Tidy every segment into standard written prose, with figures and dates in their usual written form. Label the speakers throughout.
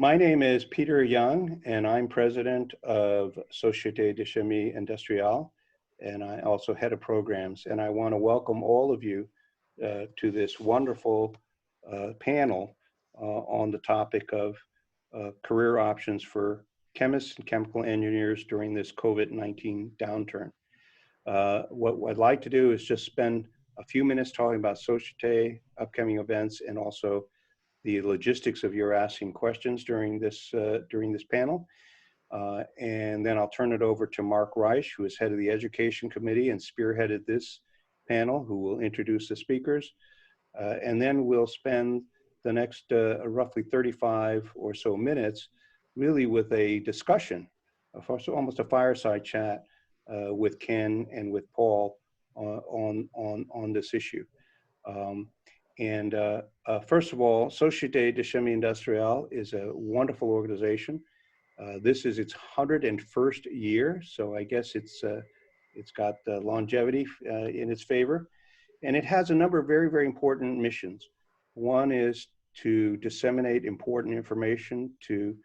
Speaker 1: My name is Peter Young, and I'm president of Societe de Chimie Industriale, and I also head of programs. And I want to welcome all of you to this wonderful panel on the topic of career options for chemists and chemical engineers during this COVID-19 downturn. What I'd like to do is just spend a few minutes talking about Societe, upcoming events, and also the logistics of your asking questions during this panel. And then I'll turn it over to Mark Reich, who is head of the Education Committee and spearheaded this panel, who will introduce the speakers. And then we'll spend the next roughly 35 or so minutes really with a discussion, almost a fireside chat with Ken and with Paul on this issue. First of all, Societe de Chimie Industriale is a wonderful organization. This is its 101st year, so I guess it's got longevity in its favor. And it has a number of very, very important missions. One is to disseminate important information to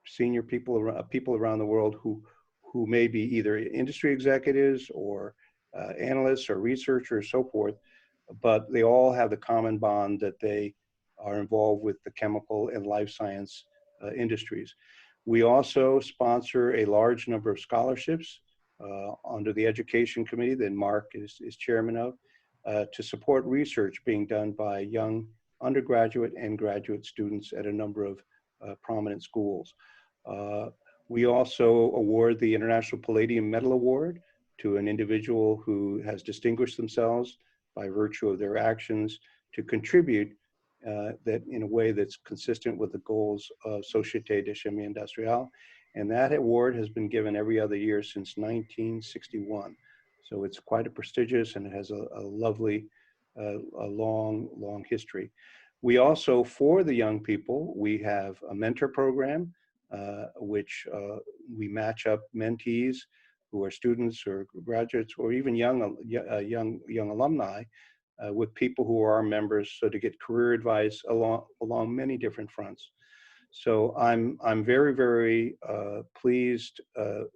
Speaker 1: senior people around the world who may be either industry executives or analysts or researchers, so forth, but they all have the common bond that they are involved with the chemical and life science industries. We also sponsor a large number of scholarships under the Education Committee that Mark is chairman of to support research being done by young undergraduate and graduate students at a number of prominent schools. We also award the International Palladium Medal Award to an individual who has distinguished themselves by virtue of their actions to contribute that in a way that's consistent with the goals of Societe de Chimie Industriale. And that award has been given every other year since 1961. So it's quite a prestigious, and it has a lovely, long history. We also, for the young people, we have a mentor program, which we match up mentees who are students or graduates or even young alumni with people who are our members, so to get career advice along many different fronts. So I'm very, very pleased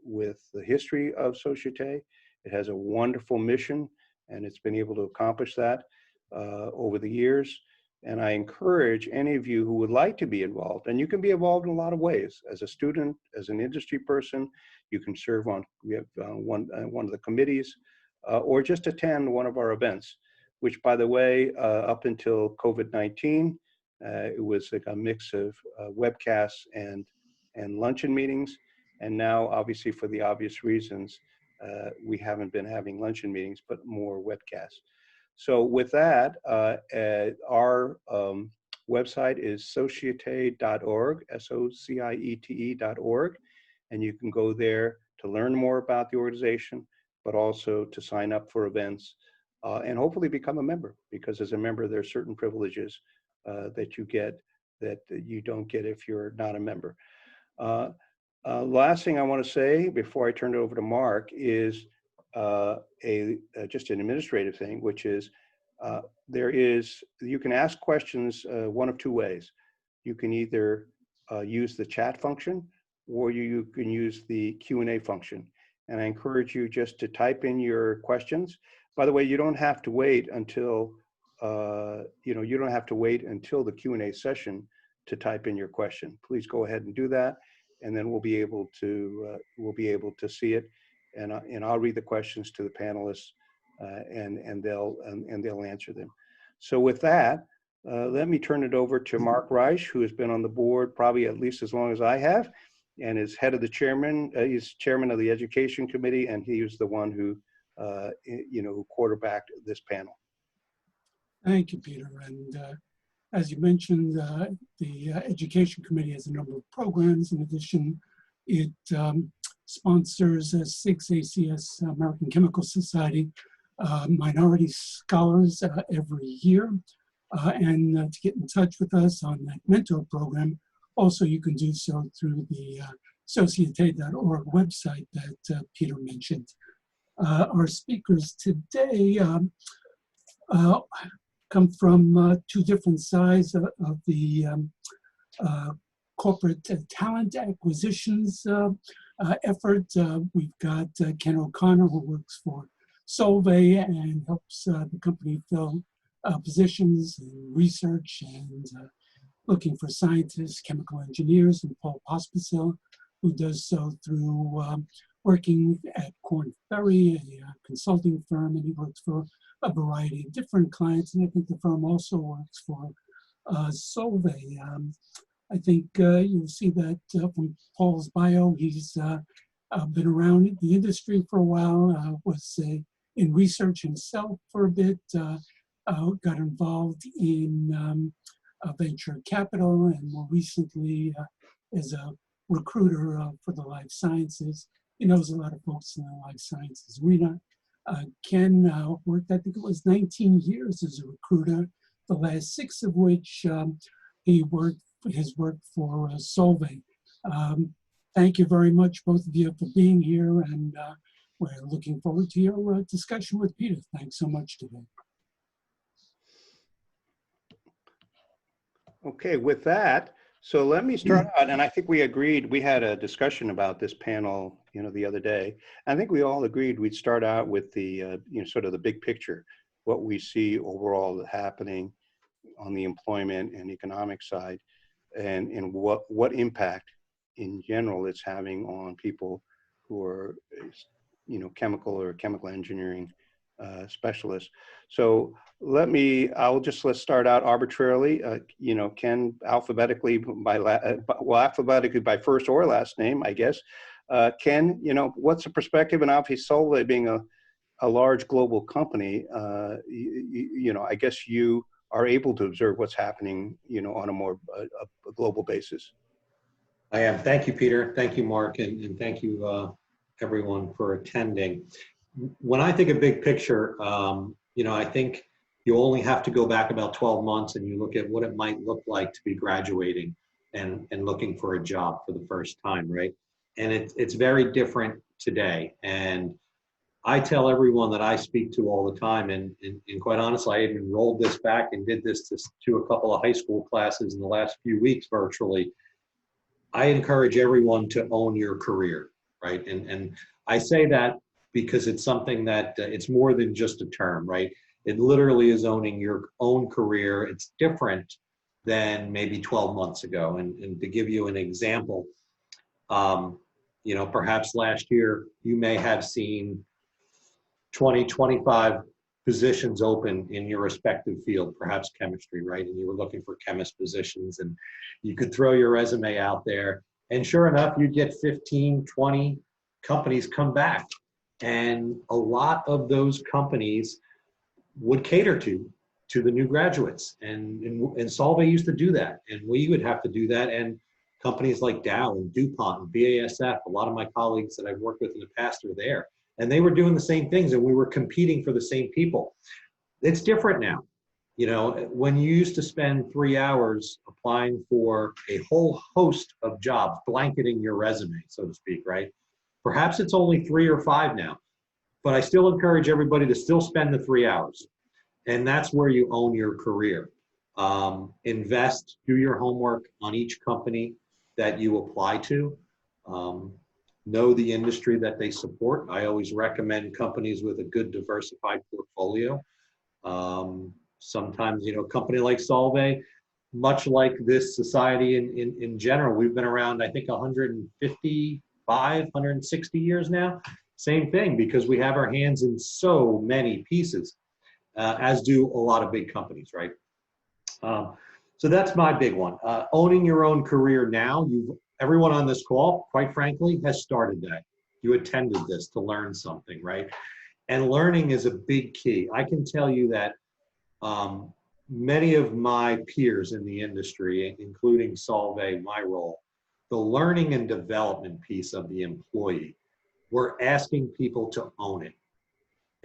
Speaker 1: with the history of Societe. It has a wonderful mission, and it's been able to accomplish that over the years. And I encourage any of you who would like to be involved, and you can be involved in a lot of ways. As a student, as an industry person, you can serve on, we have one of the committees, or just attend one of our events, which, by the way, up until COVID-19, it was like a mix of webcasts and luncheon meetings. And now, obviously, for the obvious reasons, we haven't been having luncheon meetings, but more webcasts. So with that, our website is societe.org, societe.org, and you can go there to learn more about the organization, but also to sign up for events and hopefully become a member, because as a member, there are certain privileges that you get that you don't get if you're not a member. Last thing I want to say before I turn it over to Mark is just an administrative thing, which is you can ask questions one of two ways. You can either use the chat function, or you can use the Q&A function. And I encourage you just to type in your questions. By the way, you don't have to wait until you don't have to wait until the Q&A session to type in your question. Please go ahead and do that, and then we'll be able to see it. And I'll read the questions to the panelists, and they'll answer them. So with that, let me turn it over to Mark Reich, who has been on the board probably at least as long as I have, and is head of the chairman. He's chairman of the Education Committee, and he was the one who who quarterbacked this panel.
Speaker 2: Thank you, Peter. And as you mentioned, the Education Committee has a number of programs. In addition, it sponsors SIGS ACS, American Chemical Society, minority scholars every year. And to get in touch with us on that mentor program, also you can do so through the societe.org website that Peter mentioned. Our speakers today come from two different sides of the corporate talent acquisitions effort. We've got Ken O'Connor, who works for Solvay and helps the company fill positions in research and looking for scientists, chemical engineers, and Paul Pospisil, who does so through working at Korn Ferry, a consulting firm, and he works for a variety of different clients. And I think the firm also works for Solvay. I think you'll see that from Paul's bio. He's been around the industry for a while, was in research himself for a bit, got involved in venture capital, and more recently as a recruiter for the life sciences. He knows a lot of folks in the life sciences arena. Ken worked, I think it was 19 years as a recruiter, the last 6 of which has worked for Solvay. Thank you very much, both of you, for being here, and we're looking forward to your discussion with Peter. Thanks so much today.
Speaker 1: Okay, with that, so let me start out, and I think we agreed, we had a discussion about this panel, the other day. I think we all agreed we'd start out with the, sort of the big picture, what we see overall happening on the employment and economic side, and what impact in general it's having on people who are, chemical or chemical engineering specialists. So let's start out arbitrarily, Ken, alphabetically alphabetically by first or last name, I guess. Ken, what's the perspective? And obviously Solvay being a large global company, I guess you are able to observe what's happening, on a more a global basis.
Speaker 3: I am. Thank you, Peter. Thank you, Mark, and thank you, everyone, for attending. When I think of big picture, I think you only have to go back about 12 months and you look at what it might look like to be graduating and looking for a job for the first time, right? And it's very different today. And I tell everyone that I speak to all the time, and quite honestly, I even rolled this back and did this to a couple of high school classes in the last few weeks virtually. I encourage everyone to own your career, right? And I say that because it's something that it's more than just a term, right? It literally is owning your own career. It's different than maybe 12 months ago. And to give you an example, perhaps last year you may have seen 20, 25 positions open in your respective field, perhaps chemistry, right? And you were looking for chemist positions and you could throw your resume out there. And sure enough, you'd get 15, 20 companies come back. And a lot of those companies would cater to the new graduates. And Solvay used to do that. And we would have to do that. And companies like Dow and DuPont and BASF, a lot of my colleagues that I've worked with in the past are there. And they were doing the same things and we were competing for the same people. It's different now. When you used to spend 3 hours applying for a whole host of jobs, blanketing your resume, so to speak, right? Perhaps it's only 3 or 5 now, but I still encourage everybody to still spend the 3 hours. And that's where you own your career. Invest, do your homework on each company that you apply to. Know the industry that they support. I always recommend companies with a good diversified portfolio. Sometimes, a company like Solvay, much like this society in general, we've been around, I think, 155, 160 years now. Same thing, because we have our hands in so many pieces, as do a lot of big companies, right? So that's my big one. Owning your own career now. Everyone on this call, quite frankly, has started that. You attended this to learn something, right? And learning is a big key. I can tell you that many of my peers in the industry, including Solvay, my role, the learning and development piece of the employee, we're asking people to own it.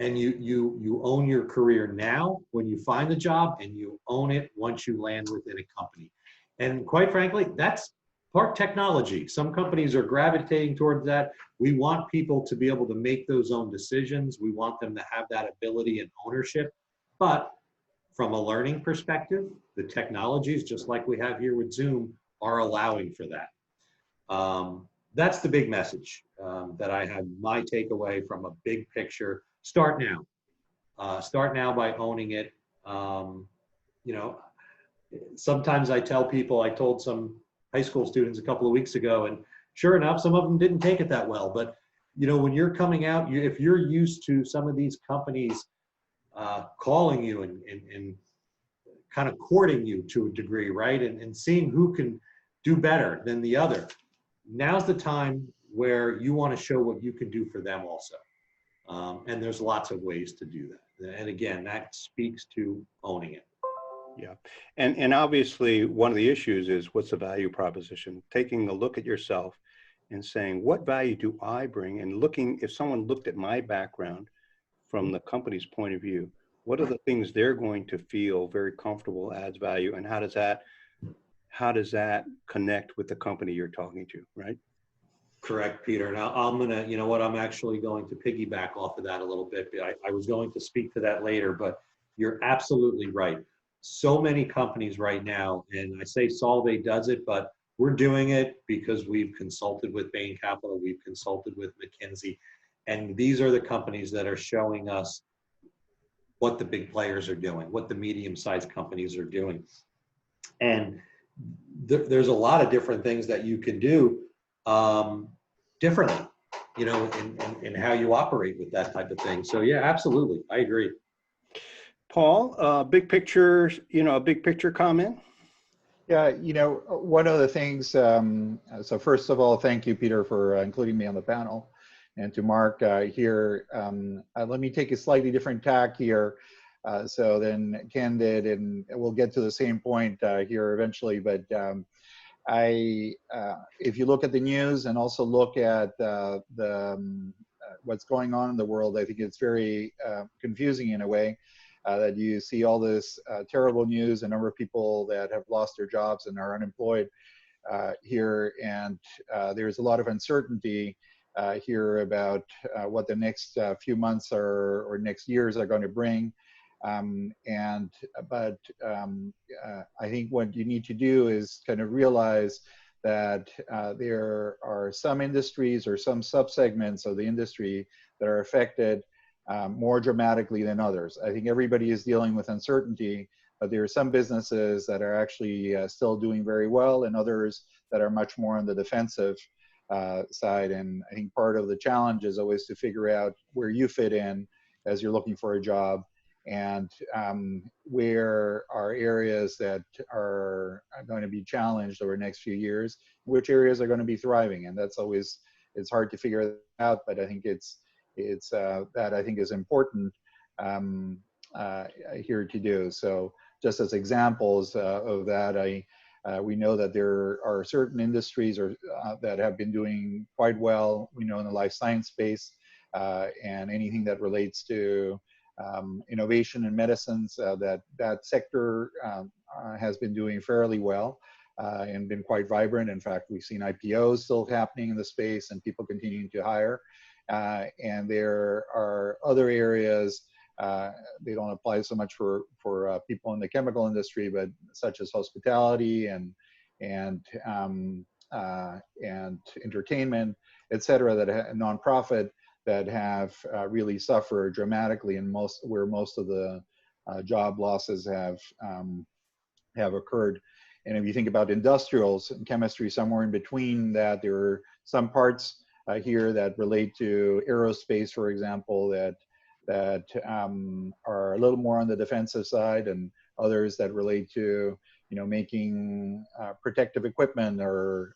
Speaker 3: And you own your career now when you find a job, and you own it once you land within a company. And quite frankly, that's part technology. Some companies are gravitating towards that. We want people to be able to make those own decisions. We want them to have that ability and ownership. But from a learning perspective, the technologies, just like we have here with Zoom, are allowing for that. That's the big message that I had. My takeaway from a big picture: start now. Start now by owning it. You know, sometimes I tell people, I told some high school students a couple of weeks ago, and sure enough, some of them didn't take it that well. But, you know, when you're coming out, if you're used to some of these companies calling you and kind of courting you to a degree, right? And seeing who can do better than the other. Now's the time where you want to show what you can do for them also. And there's lots of ways to do that. And again, that speaks to owning it.
Speaker 1: Yeah. And obviously one of the issues is, what's the value proposition? Taking a look at yourself and saying, what value do I bring? And looking, if someone looked at my background from the company's point of view, what are the things they're going to feel very comfortable adds value, and how does that connect with the company you're talking to, right?
Speaker 3: Correct, Peter. Now I'm gonna, you know what, I'm actually going to piggyback off of that a little bit. I was going to speak to that later, but you're absolutely right. So many companies right now, and I say Solvay does it, but we're doing it because we've consulted with Bain Capital, we've consulted with McKinsey, and these are the companies that are showing us what the big players are doing, what the medium-sized companies are doing. And there's a lot of different things that you can do differently, you know, in how you operate with that type of thing. So yeah, absolutely, I agree.
Speaker 1: Paul, big picture, you know, a big picture comment?
Speaker 4: Yeah, you know, one of the things, so first of all, thank you, Peter, for including me on the panel. And to Mark here, let me take a slightly different tack here. So then Ken did, and we'll get to the same point here eventually. But if you look at the news and also look at what's going on in the world, I think it's very confusing in a way. That you see all this terrible news, a number of people that have lost their jobs and are unemployed here, and there's a lot of uncertainty here about what the next few months or next years are going to bring. But I think what you need to do is kind of realize that there are some industries or some subsegments of the industry that are affected more dramatically than others. I think everybody is dealing with uncertainty, but there are some businesses that are actually still doing very well, and others that are much more on the defensive side. And I think part of the challenge is always to figure out where you fit in as you're looking for a job, and where are areas that are going to be challenged over the next few years, which areas are going to be thriving. And that's always, it's hard to figure out, but I think that I think is important here to do. So just as examples of that, we know that there are certain industries that have been doing quite well, we know, in the life science space, and anything that relates to innovation in medicines, that sector has been doing fairly well and been quite vibrant. In fact, we've seen IPOs still happening in the space and people continuing to hire. And there are other areas, they don't apply so much for people in the chemical industry, but such as hospitality and entertainment, et cetera, that nonprofit, that have really suffered dramatically, and where most of the job losses have occurred. And if you think about industrials and chemistry, somewhere in between that, there are some parts here that relate to aerospace, for example, that are a little more on the defensive side, and others that relate to, you know, making protective equipment or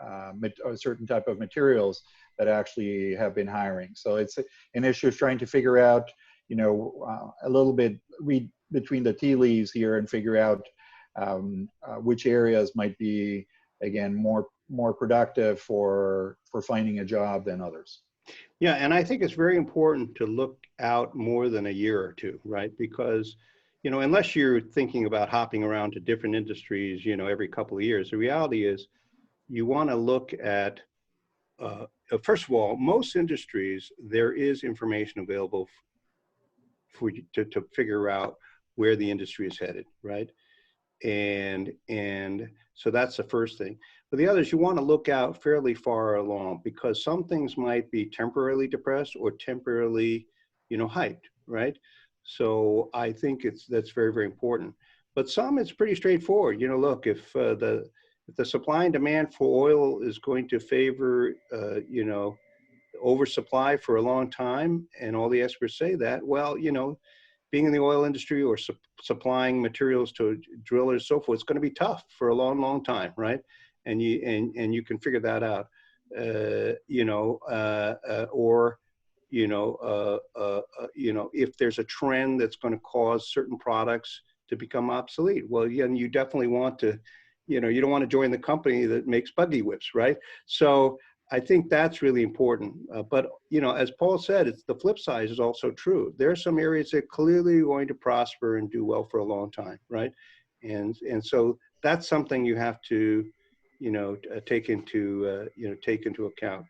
Speaker 4: a certain type of materials that actually have been hiring. So it's an issue of trying to figure out, you know, a little bit, read between the tea leaves here and figure out which areas might be, again, more productive for finding a job than others.
Speaker 1: Yeah, and I think it's very important to look out more than a year or two, right? Because, you know, unless you're thinking about hopping around to different industries, you know, every couple of years, the reality is you want to look at, first of all, most industries, there is information available for you to figure out where the industry is headed, right? And so that's the first thing. But the other is you want to look out fairly far along, because some things might be temporarily depressed or temporarily, hyped, right? So I think that's very, very important. But some, it's pretty straightforward. Look, if the supply and demand for oil is going to favor, oversupply for a long time, and all the experts say that, well, being in the oil industry or supplying materials to drillers, so forth, it's going to be tough for a long, long time, right? And you can figure that out, if there's a trend that's going to cause certain products to become obsolete. Well, yeah, you definitely want to, you don't want to join the company that makes buggy whips, right? So I think that's really important. But, as Paul said, it's the flip side is also true. There are some areas that clearly are going to prosper and do well for a long time, right? And so that's something you have to, take into account.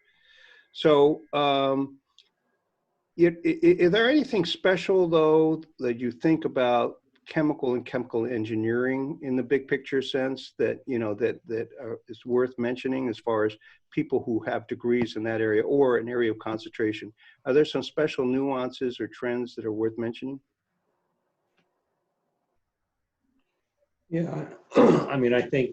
Speaker 1: So, is there anything special, though, that you think about chemical and chemical engineering in the big picture sense that, is worth mentioning as far as people who have degrees in that area or an area of concentration? Are there some special nuances or trends that are worth mentioning?
Speaker 3: Yeah, I mean, I think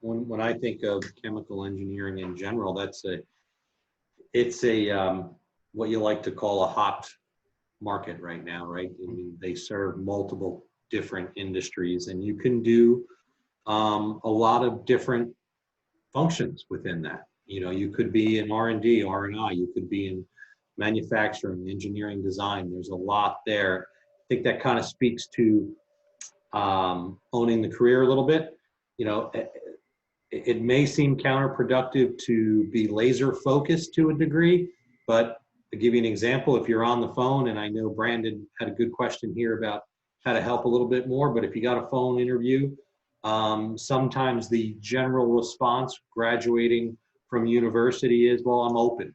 Speaker 3: when I think of chemical engineering in general, it's a what you like to call a hot market right now, right? I mean, they serve multiple different industries, and you can do a lot of different functions within that. You could be in R&D, R&I, you could be in manufacturing, engineering, design. There's a lot there. I think that kind of speaks to owning the career a little bit. It may seem counterproductive to be laser focused to a degree, but to give you an example, if you're on the phone, and I know Brandon had a good question here about how to help a little bit more, but if you got a phone interview, sometimes the general response graduating from university is, well, I'm open.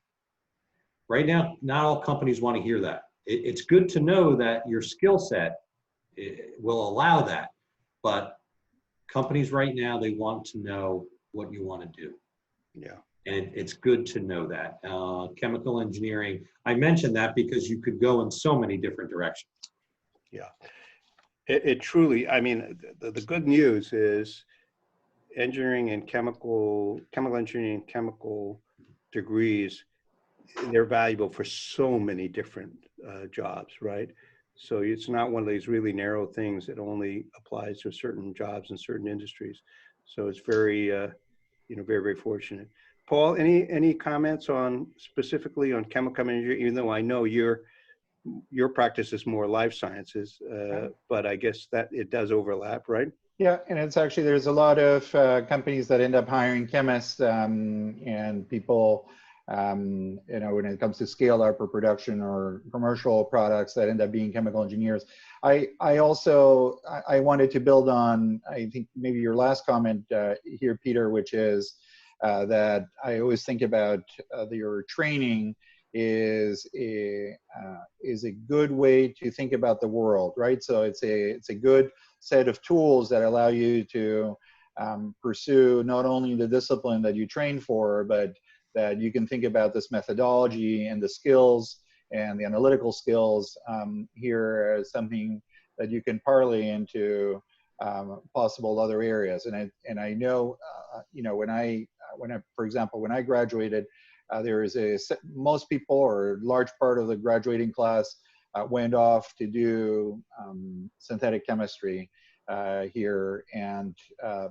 Speaker 3: Right now, not all companies want to hear that. It's good to know that your skill set will allow that, but companies right now, they want to know what you want to do.
Speaker 1: Yeah.
Speaker 3: And it's good to know that. Chemical engineering, I mentioned that because you could go in so many different directions.
Speaker 1: Yeah. It truly, I mean, the good news is engineering and chemical engineering and chemical degrees, they're valuable for so many different jobs, right? So it's not one of these really narrow things that only applies to certain jobs in certain industries. So it's very, very, very fortunate. Paul, any comments on specifically on chemical engineering, even though I know your practice is more life sciences, but I guess that it does overlap, right?
Speaker 4: Yeah, and it's actually, there's a lot of companies that end up hiring chemists and people, when it comes to scale up or production or commercial products that end up being chemical engineers. I wanted to build on, I think maybe your last comment here, Peter, which is that I always think about your training is a good way to think about the world, right? So it's a good set of tools that allow you to pursue not only the discipline that you train for, but that you can think about this methodology and the skills and the analytical skills here as something that you can parlay into possible other areas. And I know, for example, when I graduated, there is most people or a large part of the graduating class went off to do synthetic chemistry here,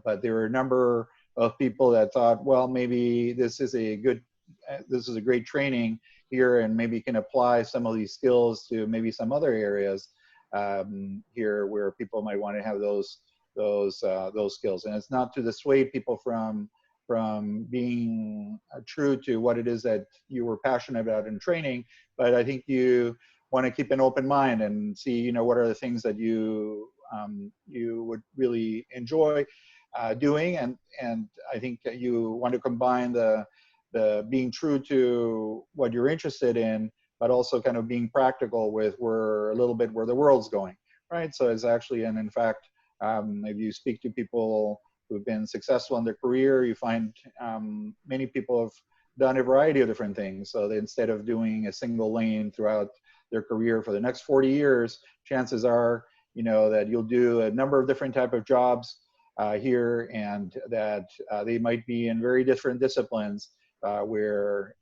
Speaker 4: but there were a number of people that thought, well, maybe this is a great training here, and maybe can apply some of these skills to maybe some other areas here where people might want to have those skills. And it's not to dissuade people from being true to what it is that you were passionate about in training, but I think you want to keep an open mind and see, what are the things that you would really enjoy doing, and I think that you want to combine the being true to what you're interested in, but also kind of being practical with where the world's going, right? So it's actually, and in fact, If you speak to people who've been successful in their career, you find many people have done a variety of different things. So that instead of doing a single lane throughout their career for the next 40 years, chances are, that you'll do a number of different type of jobs here, and that they might be in very different disciplines where,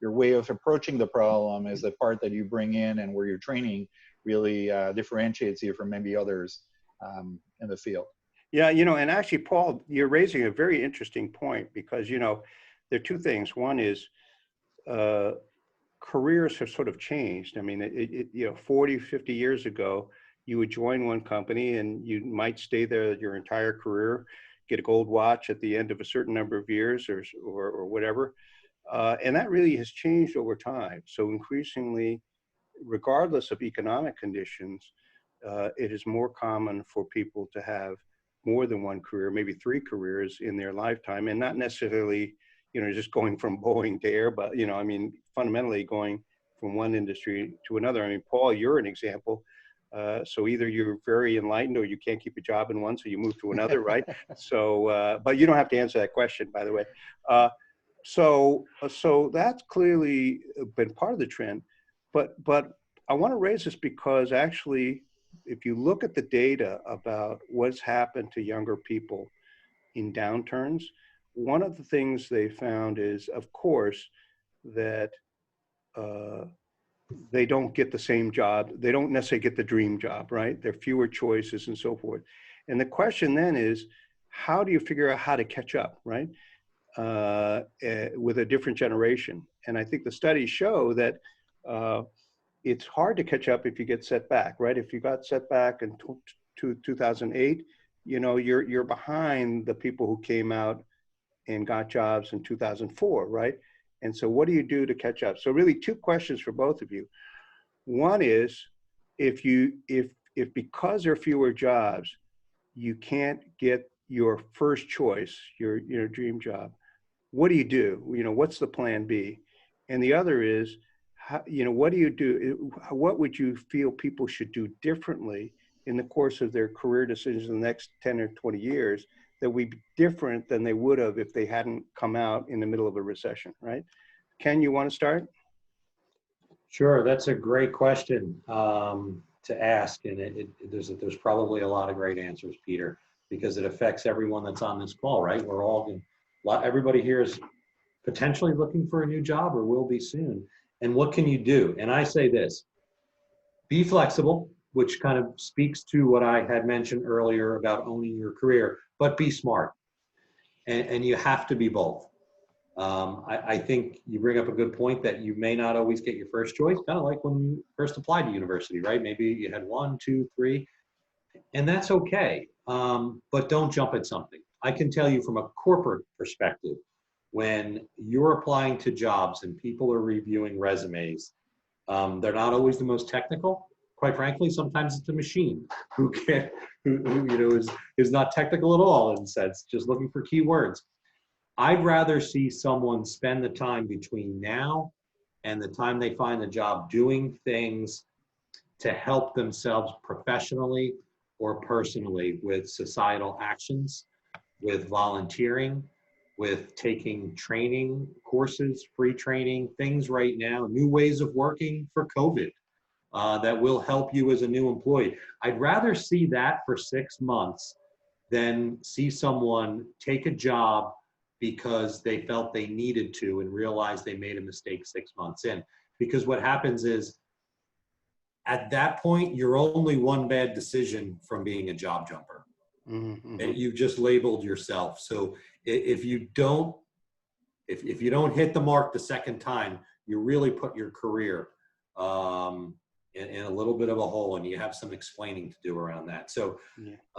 Speaker 4: your way of approaching the problem is the part that you bring in, and where your training really differentiates you from maybe others in the field.
Speaker 1: Yeah, and actually, Paul, you're raising a very interesting point, because, there are two things. One is careers have sort of changed. I mean, 40, 50 years ago, you would join one company and you might stay there your entire career, get a gold watch at the end of a certain number of years or whatever. And that really has changed over time. So increasingly, regardless of economic conditions, it is more common for people to have more than one career, maybe 3 careers in their lifetime, and not necessarily, just going from Boeing to Airbus, fundamentally going from one industry to another. I mean, Paul, you're an example. So either you're very enlightened or you can't keep a job in one, so you move to another, right? So, but you don't have to answer that question, by the way. So that's clearly been part of the trend. But I want to raise this because actually, if you look at the data about what's happened to younger people in downturns, one of the things they found is, of course, that they don't get the same job. They don't necessarily get the dream job, right? There are fewer choices and so forth. And the question then is, how do you figure out how to catch up, right? With a different generation. And I think the studies show that it's hard to catch up if you get set back, right? If you got set back in 2008, you're behind the people who came out and got jobs in 2004, right? And so what do you do to catch up? So really 2 questions for both of you. One is, if because there are fewer jobs, you can't get your first choice, your dream job, what do you do? What's the plan B? And the other is, what do you do? What would you feel people should do differently in the course of their career decisions in the next 10 or 20 years that would be different than they would have if they hadn't come out in the middle of a recession, right? Ken, you want to start?
Speaker 3: Sure, that's a great question to ask, and there's probably a lot of great answers, Peter, because it affects everyone that's on this call, right? Everybody here is potentially looking for a new job or will be soon. And what can you do? And I say this: be flexible, which kind of speaks to what I had mentioned earlier about owning your career, but be smart. And you have to be both. I think you bring up a good point that you may not always get your first choice, kind of like when you first applied to university, right? Maybe you had 1, 2, 3, and that's okay. But don't jump at something. I can tell you from a corporate perspective, when you're applying to jobs and people are reviewing resumes, they're not always the most technical. Quite frankly, sometimes it's a machine who is not technical at all, in a sense, just looking for keywords. I'd rather see someone spend the time between now and the time they find the job doing things to help themselves professionally or personally with societal actions, with volunteering, with taking training courses, free training, things right now, new ways of working for COVID that will help you as a new employee. I'd rather see that for 6 months than see someone take a job because they felt they needed to and realized they made a mistake 6 months in. Because what happens is, at that point, you're only one bad decision from being a job jumper. Mm-hmm. And you've just labeled yourself. So if you don't hit the mark the second time, you really put your career in a little bit of a hole, and you have some explaining to do around that. So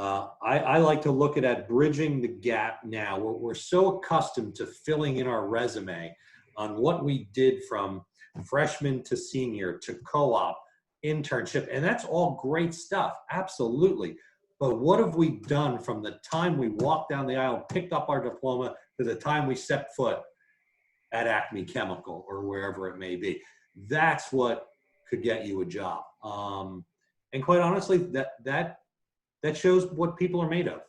Speaker 3: I like to look at bridging the gap now. We're so accustomed to filling in our resume on what we did from freshman to senior to co-op, internship, and that's all great stuff, absolutely. But what have we done from the time we walked down the aisle, picked up our diploma, to the time we set foot at Acme Chemical or wherever it may be? That's what could get you a job. And quite honestly, that that shows what people are made of.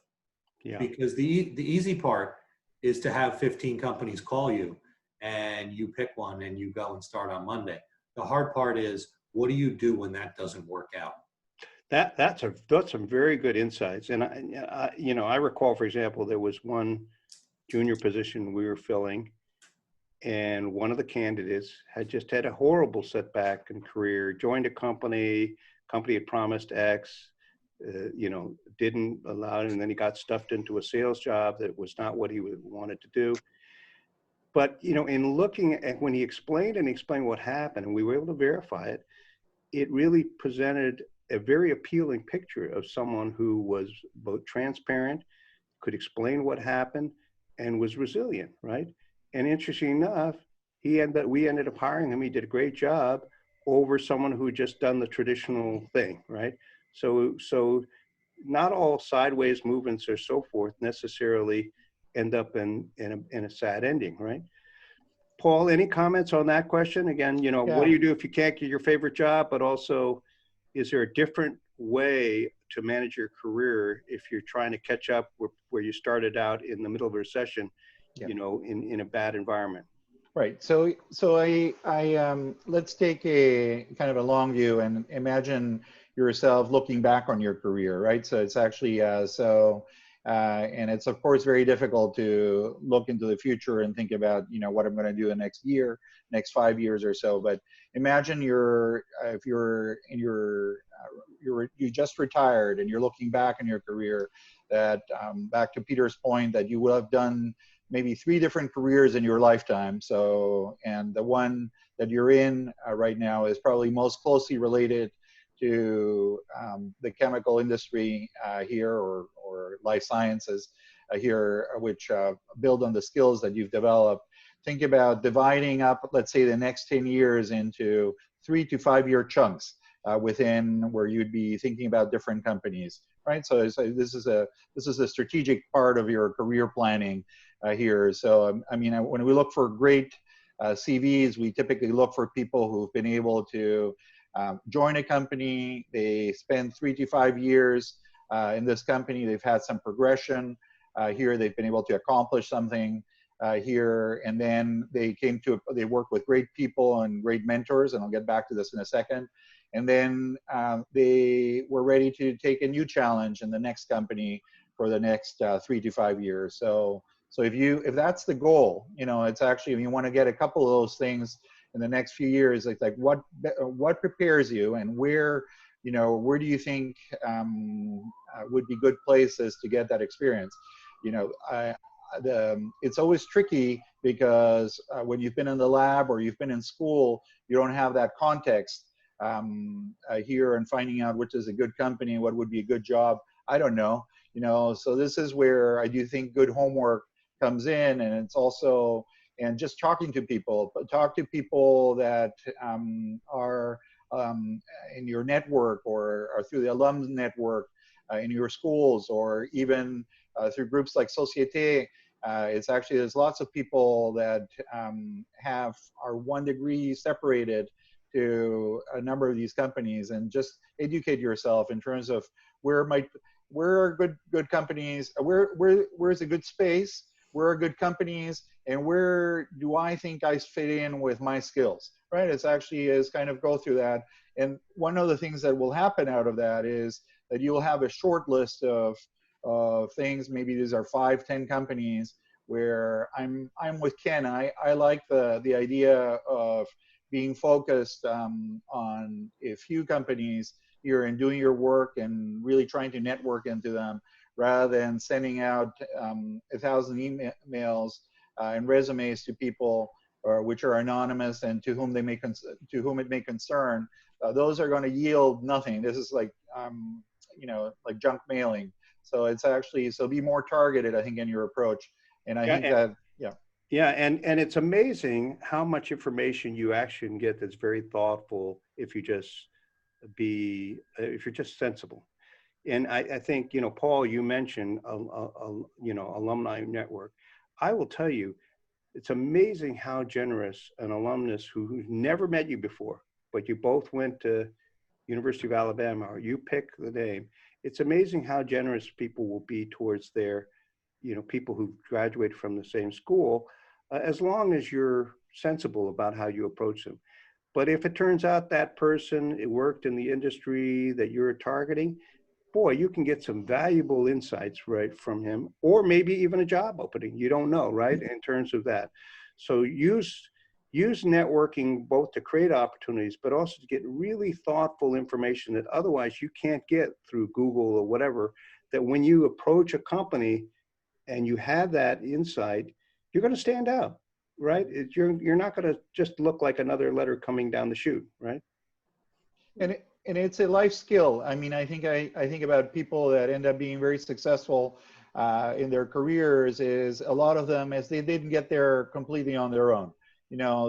Speaker 1: Yeah.
Speaker 3: Because the easy part is to have 15 companies call you and you pick one and you go and start on Monday. The hard part is, what do you do when that doesn't work out?
Speaker 1: That's some very good insights. And I recall, for example, there was one junior position we were filling, and one of the candidates had just had a horrible setback in career, joined a company had promised X, didn't allow it, and then he got stuffed into a sales job that was not what he wanted to do. But, in looking at when he explained what happened, and we were able to verify it, it really presented a very appealing picture of someone who was both transparent, could explain what happened, and was resilient, right? And interesting enough, we ended up hiring him. He did a great job over someone who just done the traditional thing, right? So not all sideways movements or so forth necessarily end up in a sad ending, right? Paul, any comments on that question? Again, what do you do if you can't get your favorite job, but also, is there a different way to manage your career if you're trying to catch up where you started out in the middle of a recession, in a bad environment?
Speaker 4: Right. So I let's take a kind of a long view and imagine yourself looking back on your career, right? So it's actually and it's of course very difficult to look into the future and think about what I'm going to do the next year, next 5 years or so. But imagine if you're in you just retired and you're looking back on your career, that back to Peter's point, that you will have done maybe 3 different careers in your lifetime. So, and the one that you're in right now is probably most closely related to the chemical industry here, or life sciences here, which build on the skills that you've developed. Think about dividing up, let's say, the next 10 years into 3 to 5 year chunks within where you'd be thinking about different companies, right? So this is a strategic part of your career planning here. So I mean, when we look for great CVs, we typically look for people who've been able to join a company. They spend 3 to 5 years in this company. They've had some progression here. They've been able to accomplish something here, and then they work with great people and great mentors, and I'll get back to this in a second. And then they were ready to take a new challenge in the next company for the next 3 to 5 years. So if that's the goal, it's actually, if you want to get a couple of those things in the next few years, like what prepares you, and where do you think would be good places to get that experience? It's always tricky because when you've been in the lab or you've been in school, you don't have that context here, and finding out which is a good company, what would be a good job, I don't know. So this is where I do think good homework comes in, and it's also, and just talking to people, talk to people that are in your network, or through the alum network in your schools, or even through groups like Societe. It's actually, there's lots of people that are 1 degree separated to a number of these companies, and just educate yourself in terms of where are good companies, where's a good space, where are good companies, and where do I think I fit in with my skills, right? It's actually is kind of go through that. And one of the things that will happen out of that is that you'll have a short list of things. Maybe these are 5, 10 companies where I'm with Ken. I like the idea of being focused on a few companies here and doing your work and really trying to network into them, rather than sending out 1,000 emails and resumes to people which are anonymous and to whom it may concern. Those are going to yield nothing. This is like like junk mailing. So it's actually, so be more targeted, I think, in your approach. And I think that,
Speaker 1: Yeah, and it's amazing how much information you actually can get that's very thoughtful if you're just sensible. And I think, Paul, you mentioned, alumni network. I will tell you, it's amazing how generous an alumnus who's never met you before, but you both went to University of Alabama, or you pick the name. it's amazing how generous people will be towards their, people who graduate from the same school, as long as you're sensible about how you approach them. But if it turns out that person, it worked in the industry that you're targeting, boy, you can get some valuable insights right from him, or maybe even a job opening. You don't know, right? In terms of that. So use networking both to create opportunities, but also to get really thoughtful information that otherwise you can't get through Google or whatever, that when you approach a company and you have that insight, you're going to stand out, right? You're not going to just look like another letter coming down the chute, right?
Speaker 4: And it's a life skill. I mean, I think about people that end up being very successful in their careers, is a lot of them, as they didn't get there completely on their own.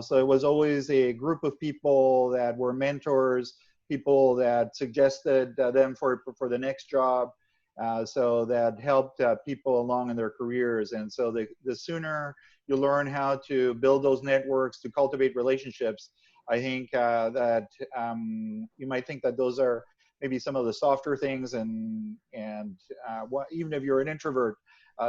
Speaker 4: So it was always a group of people that were mentors, people that suggested them for the next job. So that helped people along in their careers. And so the sooner you learn how to build those networks, to cultivate relationships, I think that you might think that those are maybe some of the softer things, and even if you're an introvert,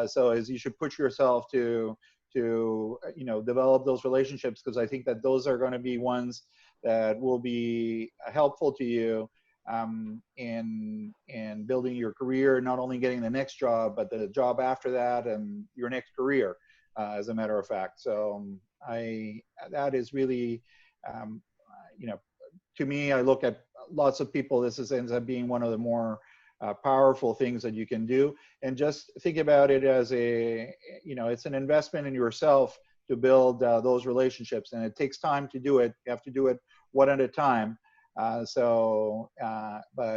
Speaker 4: so as you should push yourself to develop those relationships, because I think that those are going to be ones that will be helpful to you in building your career, not only getting the next job, but the job after that and your next career, as a matter of fact. So that is really, to me, I look at lots of people, this ends up being one of the more powerful things that you can do. And just think about it as it's an investment in yourself to build those relationships. And it takes time to do it. You have to do it one at a time. But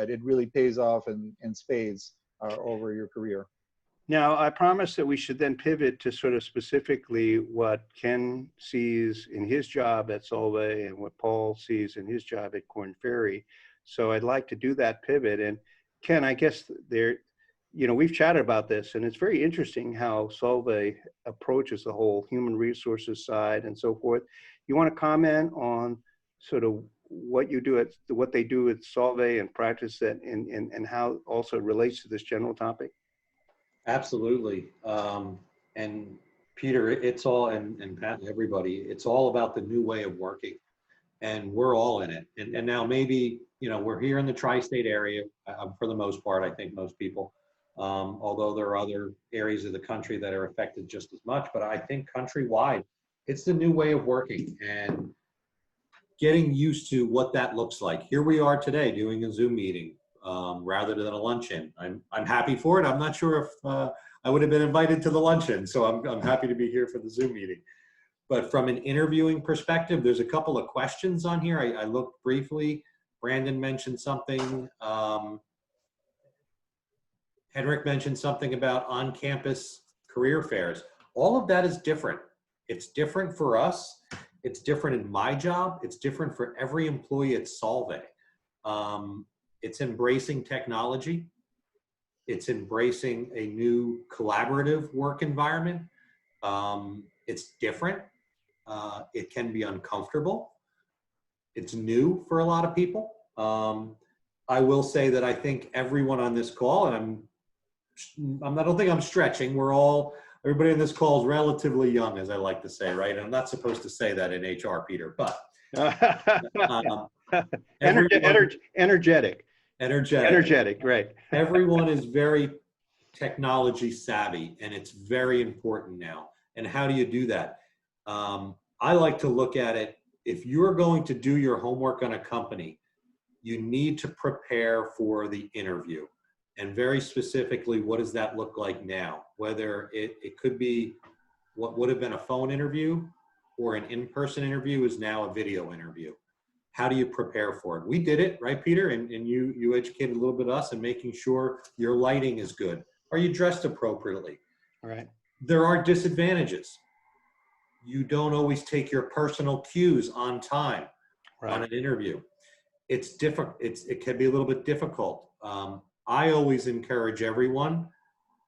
Speaker 4: it really pays off in spades over your career.
Speaker 1: Now, I promised that we should then pivot to sort of specifically what Ken sees in his job at Solvay and what Paul sees in his job at Korn Ferry. So I'd like to do that pivot. And Ken, I guess we've chatted about this, and it's very interesting how Solvay approaches the whole human resources side and so forth. You want to comment on sort of what they do at Solvay and practice that, and how also it relates to this general topic?
Speaker 3: Absolutely. And Peter, it's all, and Pat, everybody, it's all about the new way of working, and we're all in it. And now maybe, we're here in the tri-state area for the most part, I think most people, although there are other areas of the country that are affected just as much, but I think countrywide, it's the new way of working and getting used to what that looks like. Here we are today doing a Zoom meeting. Rather than a luncheon. I'm happy for it. I'm not sure if I would have been invited to the luncheon, so I'm happy to be here for the Zoom meeting. But from an interviewing perspective, there's a couple of questions on here. I looked briefly. Brandon mentioned something. Henrik mentioned something about on-campus career fairs. All of that is different. It's different for us. It's different in my job. It's different for every employee at Solvay. It's embracing technology. It's embracing a new collaborative work environment. It's different. It can be uncomfortable. It's new for a lot of people. I will say that I think everyone on this call, and I don't think I'm stretching. Everybody on this call is relatively young, as I like to say, right? And I'm not supposed to say that in HR, Peter, but
Speaker 1: Energetic, right.
Speaker 3: Everyone is very technology savvy, and it's very important now. And how do you do that? I like to look at it, if you're going to do your homework on a company, you need to prepare for the interview. And very specifically, what does that look like now? Whether it could be what would have been a phone interview or an in-person interview is now a video interview. How do you prepare for it? We did it, right, Peter? And you educated a little bit us in making sure your lighting is good. Are you dressed appropriately?
Speaker 1: All right.
Speaker 3: There are disadvantages. You don't always take your personal cues on time on an interview. It's different. It can be a little bit difficult. I always encourage everyone,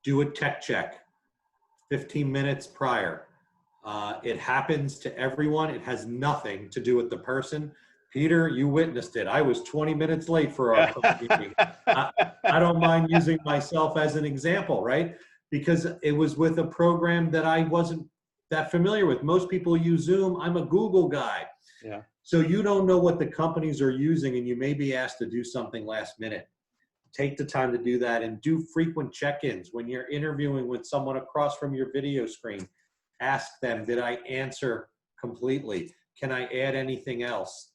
Speaker 3: do a tech check 15 minutes prior. It happens to everyone. It has nothing to do with the person. Peter, you witnessed it. I was 20 minutes late for our first meeting. I don't mind using myself as an example, right? Because it was with a program that I wasn't that familiar with. Most people use Zoom. I'm a Google guy.
Speaker 1: Yeah.
Speaker 3: So you don't know what the companies are using, and you may be asked to do something last minute. Take the time to do that, and do frequent check-ins. When you're interviewing with someone across from your video screen, ask them, did I answer completely? Can I add anything else?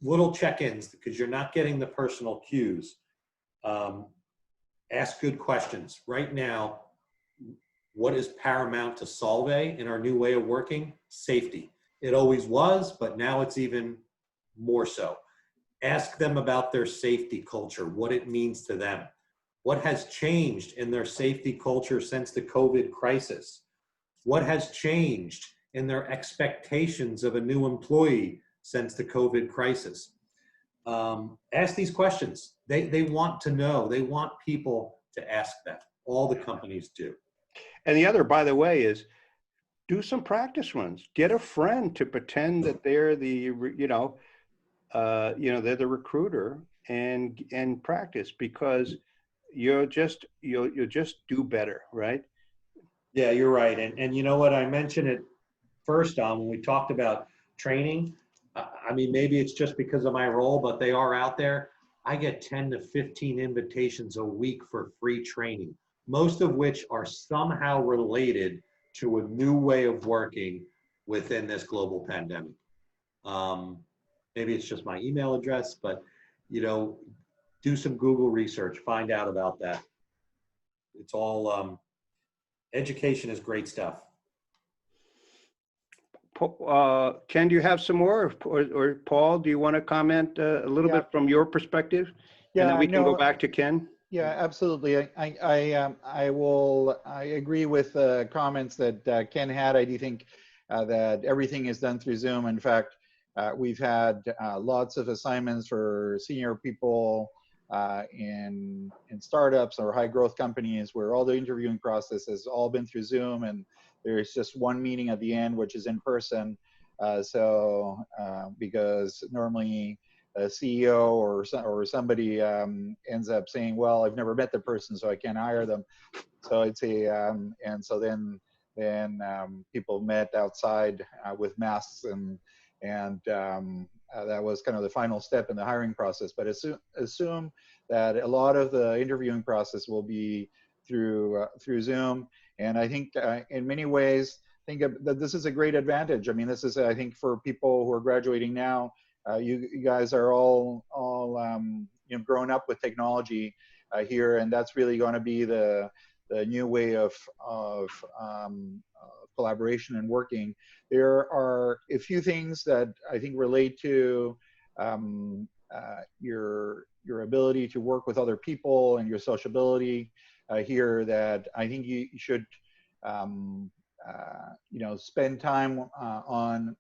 Speaker 3: Little check-ins, because you're not getting the personal cues. Ask good questions. Right now, what is paramount to Solvay in our new way of working? Safety. It always was, but now it's even more so. Ask them about their safety culture, what it means to them. What has changed in their safety culture since the COVID crisis? What has changed in their expectations of a new employee since the COVID crisis? Ask these questions. They want to know. They want people to ask them. All the companies do.
Speaker 1: And the other, by the way, is do some practice runs. Get a friend to pretend that they're the, they're the recruiter, and practice, because you'll just do better, right?
Speaker 3: Yeah, you're right. And you know what? I mentioned it first on when we talked about training. I mean, maybe it's just because of my role, but they are out there. I get 10 to 15 invitations a week for free training, most of which are somehow related to a new way of working within this global pandemic. Maybe it's just my email address, but do some Google research, find out about that. It's all, education is great stuff.
Speaker 1: Ken, do you have some more, or Paul, do you want to comment a little bit from your perspective?
Speaker 4: Yeah,
Speaker 1: and then we can go back to Ken.
Speaker 4: Yeah, absolutely. I agree with the comments that Ken had. I do think that everything is done through Zoom. In fact, we've had lots of assignments for senior people in startups or high growth companies where all the interviewing process has all been through Zoom, and there's just one meeting at the end, which is in person. Because normally a CEO or somebody ends up saying, well, I've never met the person, so I can't hire them. So it's and so then people met outside with masks, and that was kind of the final step in the hiring process. But assume that a lot of the interviewing process will be through Zoom. And I think in many ways, I think that this is a great advantage. I mean, this is, I think, for people who are graduating now, you guys are all grown up with technology here, and that's really going to be the new way of collaboration and working. There are a few things that I think relate to your ability to work with other people and your sociability here that I think you should spend time on.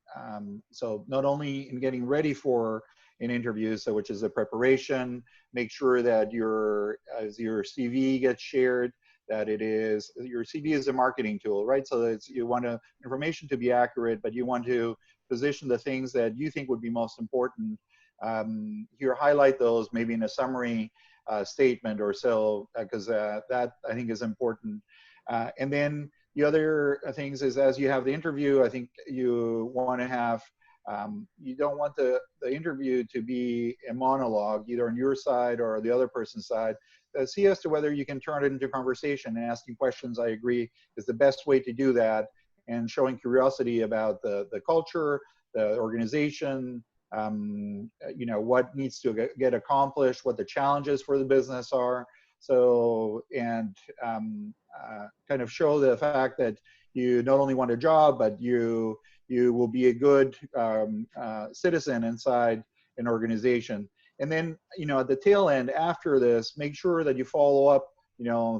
Speaker 4: So not only in getting ready for an interview, so which is the preparation, make sure that as your CV gets shared, that your CV is a marketing tool, right? So that you want information to be accurate, but you want to position the things that you think would be most important. Here, highlight those maybe in a summary statement or so, because that I think is important. And then the other things is, as you have the interview, I think you want to have, you don't want the interview to be a monologue, either on your side or the other person's side. See as to whether you can turn it into conversation, and asking questions, I agree, is the best way to do that, and showing curiosity about the culture, the organization, what needs to get accomplished, what the challenges for the business are. So, and kind of show the fact that you not only want a job, but you will be a good citizen inside an organization. And then, at the tail end after this, make sure that you follow up,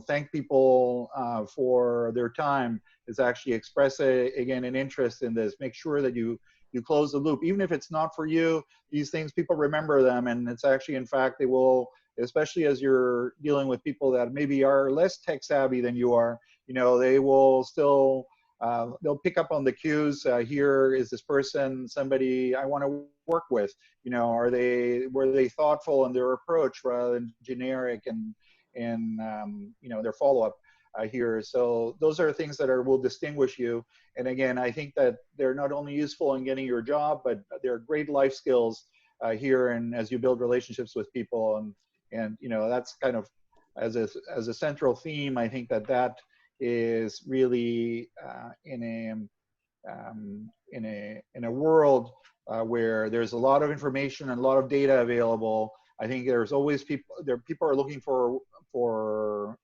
Speaker 4: thank people for their time. Is actually express again an interest in this. Make sure that you close the loop, even if it's not for you. These things, people remember them, and it's actually, in fact, they will, especially as you're dealing with people that maybe are less tech savvy than you are, they will still they'll pick up on the cues. Here is this person, somebody I want to work with. You know, were they thoughtful in their approach rather than generic and you know, their follow-up here. So those are things that will distinguish you. And again, I think that they're not only useful in getting your job, but they're great life skills here. And as you build relationships with people, and you know, that's kind of as a central theme. I think that is really in a world where there's a lot of information and a lot of data available. I think there's always people are looking for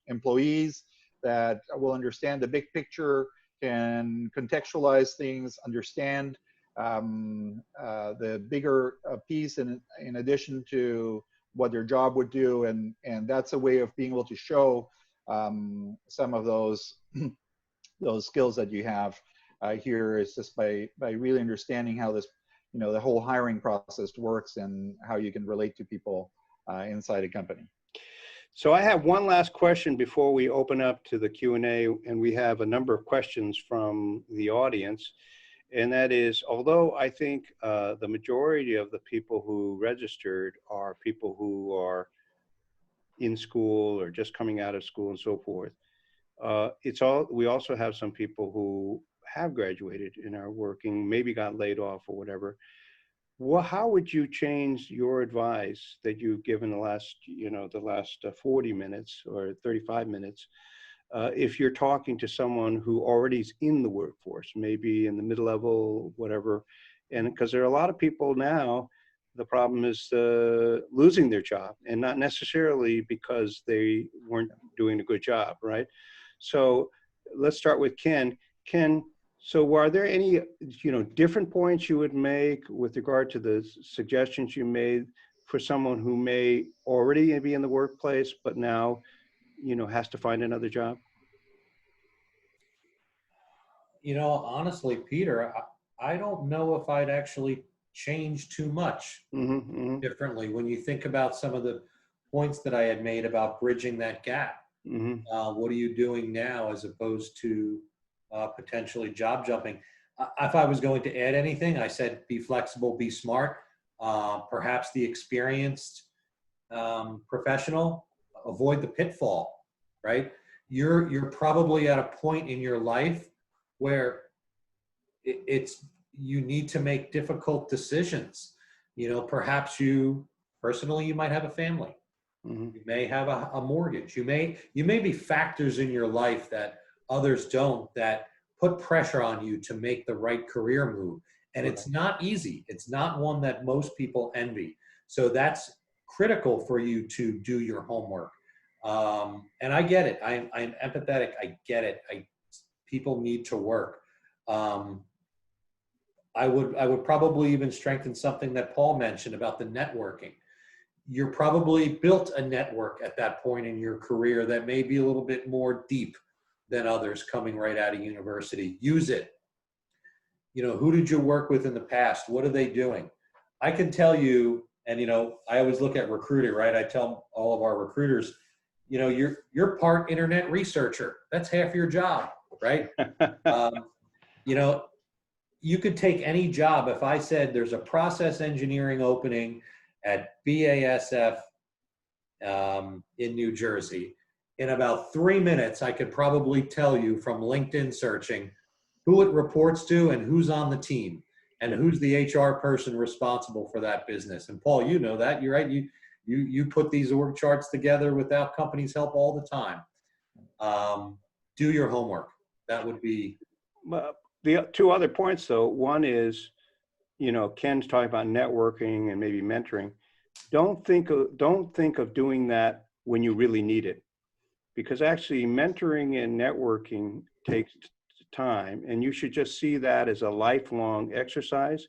Speaker 4: employees that will understand the big picture, can contextualize things, understand the bigger piece in addition to what their job would do, and that's a way of being able to show some of those skills that you have here is just by really understanding how this, you know, the whole hiring process works and how you can relate to people inside a company.
Speaker 1: So I have one last question before we open up to the Q&A, and we have a number of questions from the audience. And that is, although I think the majority of the people who registered are people who are in school or just coming out of school and so forth, we also have some people who have graduated and are working, maybe got laid off or whatever. Well, how would you change your advice that you've given the last 40 minutes or 35 minutes if you're talking to someone who already is in the workforce, maybe in the mid-level, whatever? And because there are a lot of people now, the problem is losing their job, and not necessarily because they weren't doing a good job, right? So let's start with Ken. Ken, so are there any, different points you would make with regard to the suggestions you made for someone who may already be in the workplace, but now, has to find another job?
Speaker 5: Honestly, Peter, I don't know if I'd actually change too much differently when you think about some of the points that I had made about bridging that gap. What are you doing now as opposed to potentially job jumping? If I was going to add anything, I said be flexible, be smart. Perhaps the experienced professional, avoid the pitfall, right? You're probably at a point in your life where you need to make difficult decisions. Perhaps you might have a family. You may have a mortgage. You may be factors in your life that others don't, that put pressure on you to make the right career move. And it's not easy. It's not one that most people envy. So that's critical for you to do your homework. And I get it. I'm empathetic. I get it. People need to work. I would probably even strengthen something that Paul mentioned about the networking. You're probably built a network at that point in your career that may be a little bit more deep than others coming right out of university. Use it. Who did you work with in the past? What are they doing? I can tell you, and I always look at recruiting, right? I tell all of our recruiters, you're part internet researcher. That's half your job, right? You could take any job. If I said there's a process engineering opening at BASF in New Jersey, in about 3 minutes, I could probably tell you from LinkedIn searching who it reports to and who's on the team and who's the HR person responsible for that business. And Paul, you know that. You're right. You put these org charts together without companies' help all the time. Do your homework. That would be.
Speaker 1: The two other points, though. One is, Ken's talking about networking and maybe mentoring. Don't think of doing that when you really need it, because actually mentoring and networking takes time, and you should just see that as a lifelong exercise.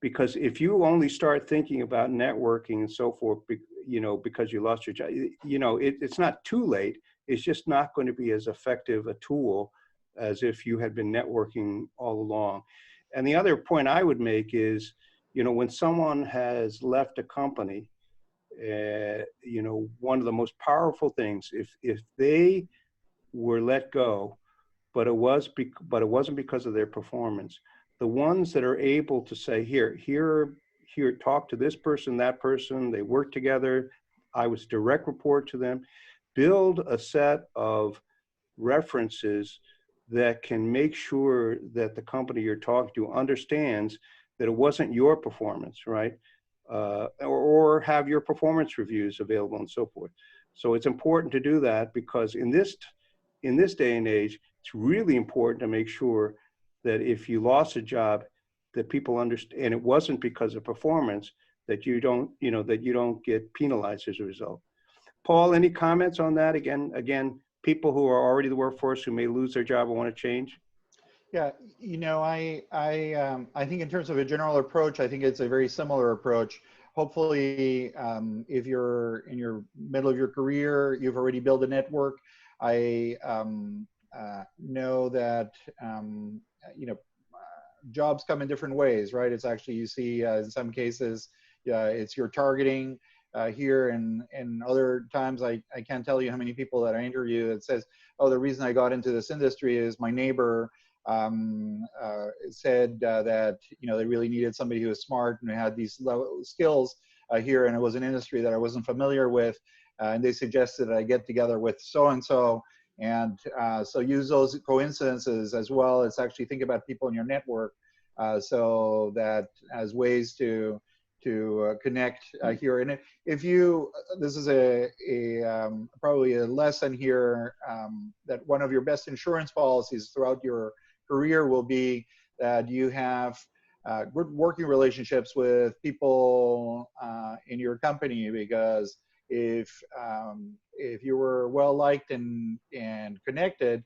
Speaker 1: Because if you only start thinking about networking and so forth, because you lost your job, it's not too late. It's just not going to be as effective a tool as if you had been networking all along. And the other point I would make is, when someone has left a company, one of the most powerful things, if they were let go but it wasn't because of their performance. The ones that are able to say, here, talk to this person, that person, they work together, I was direct report to them, build a set of references that can make sure that the company you're talking to understands that it wasn't your performance, right? Or have your performance reviews available and so forth. So it's important to do that, because in this day and age, it's really important to make sure that if you lost a job, that people understand, and it wasn't because of performance, that you don't get penalized as a result. Paul, any comments on that? Again, people who are already in the workforce who may lose their job or want to change?
Speaker 4: Yeah, I think in terms of a general approach, I think it's a very similar approach. Hopefully, if you're in your middle of your career, you've already built a network. I know that jobs come in different ways, right? It's actually, you see in some cases, it's your targeting here, and other times I can't tell you how many people that I interview that says, oh, the reason I got into this industry is my neighbor said that they really needed somebody who was smart and had these skills here, and it was an industry that I wasn't familiar with, and they suggested that I get together with so-and-so, and so use those coincidences as well as actually think about people in your network, so that as ways to connect here. And if you, this is probably a lesson here, that one of your best insurance policies throughout your career will be that you have good working relationships with people in your company, because if you were well liked and connected,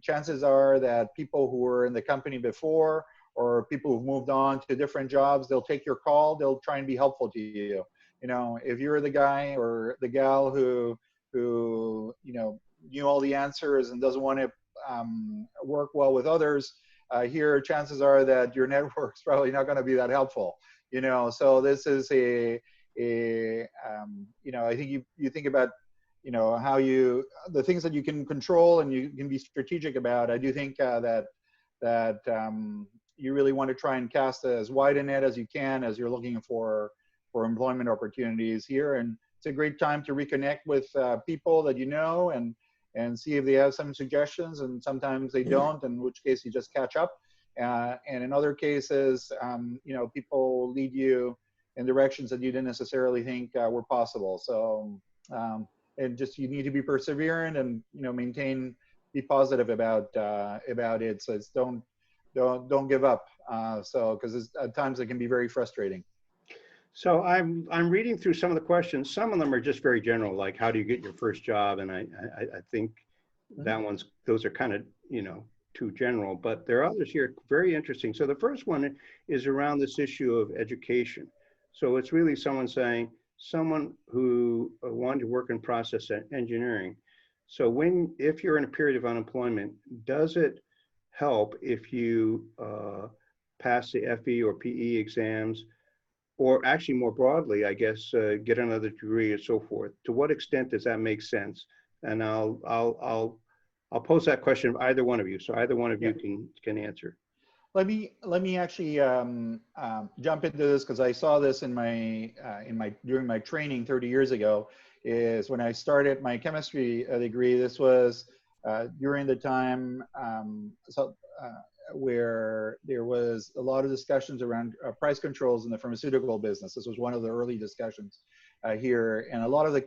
Speaker 4: chances are that people who were in the company before, or people who've moved on to different jobs, they'll take your call, they'll try and be helpful to you. If you're the guy or the gal who knew all the answers and doesn't want to work well with others, here chances are that your network's probably not going to be that helpful. So this is I think you think about how the things that you can control and you can be strategic about. I do think that you really want to try and cast as wide a net as you can as you're looking for employment opportunities here. And it's a great time to reconnect with people that and see if they have some suggestions, and sometimes they don't, in which case you just catch up. And in other cases, people lead you in directions that you didn't necessarily think were possible. So, and just, you need to be perseverant and, be positive about it. So it's don't give up. Because at times it can be very frustrating.
Speaker 1: So I'm reading through some of the questions. Some of them are just very general, like how do you get your first job? And I think those are kind of, too general, but there are others here very interesting. So the first one is around this issue of education. So it's really someone saying, someone who wanted to work in process engineering. So if you're in a period of unemployment, does it help if you pass the FE or PE exams, or actually more broadly, I guess, get another degree and so forth? To what extent does that make sense? And I'll pose that question to either one of you, so either one of you can answer.
Speaker 4: Let me actually jump into this, because I saw this during my training 30 years ago. Is when I started my chemistry degree. This was during the time where there was a lot of discussions around price controls in the pharmaceutical business. This was one of the early discussions here, and a lot of the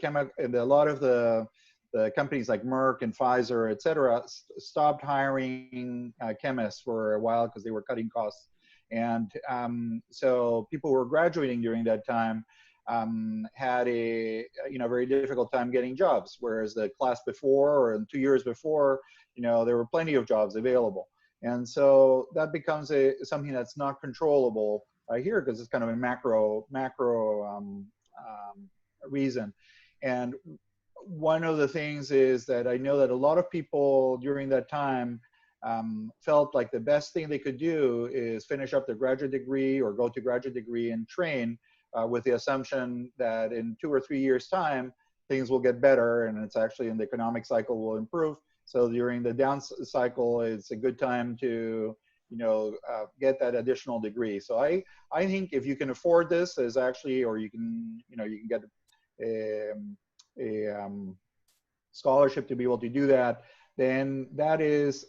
Speaker 4: companies like Merck and Pfizer, et cetera, stopped hiring chemists for a while because they were cutting costs. And so people who were graduating during that time had a very difficult time getting jobs, whereas the class before, or 2 years before, there were plenty of jobs available. And so that becomes something that's not controllable here, because it's kind of a macro reason. And one of the things is that I know that a lot of people during that time felt like the best thing they could do is finish up their graduate degree or go to graduate degree and train with the assumption that in 2 or 3 years' time, things will get better, and it's actually, in the economic cycle, will improve. So during the down cycle, it's a good time to, get that additional degree. So I think if you can afford this, is actually, or you can, you can get a scholarship to be able to do that, then that is,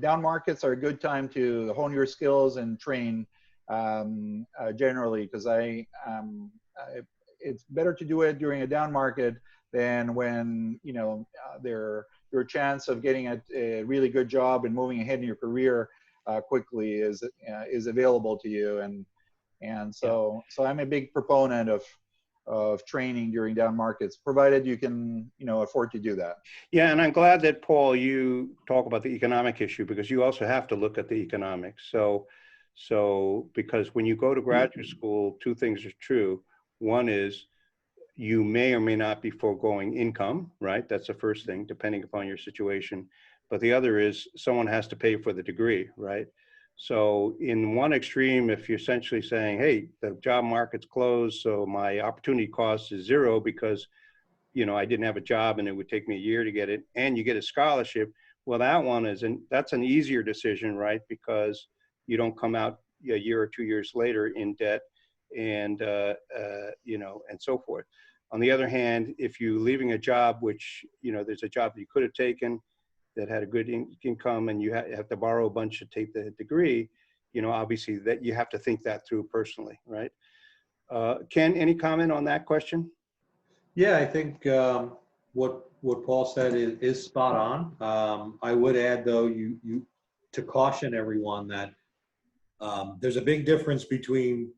Speaker 4: down markets are a good time to hone your skills and train generally, because it's better to do it during a down market than when, your chance of getting a really good job and moving ahead in your career quickly is available to you. And so I'm a big proponent of training during down markets, provided you can, afford to do that.
Speaker 1: Yeah, and I'm glad that, Paul, you talk about the economic issue, because you also have to look at the economics. So because when you go to graduate school, two things are true. One is you may or may not be foregoing income, right? That's the first thing, depending upon your situation. But the other is someone has to pay for the degree, right? So in one extreme, if you're essentially saying, hey, the job market's closed, so my opportunity cost is zero because, I didn't have a job and it would take me a year to get it, and you get a scholarship, well, that's an easier decision, right? Because you don't come out a year or 2 years later in debt, and and so forth. On the other hand, if you're leaving a job, which, there's a job that you could have taken that had a good income, and you have to borrow a bunch to take the degree, obviously that you have to think that through personally, right? Ken, any comment on that question?
Speaker 5: Yeah, I think what Paul said is spot on. I would add, though, you to caution everyone that there's a big difference between,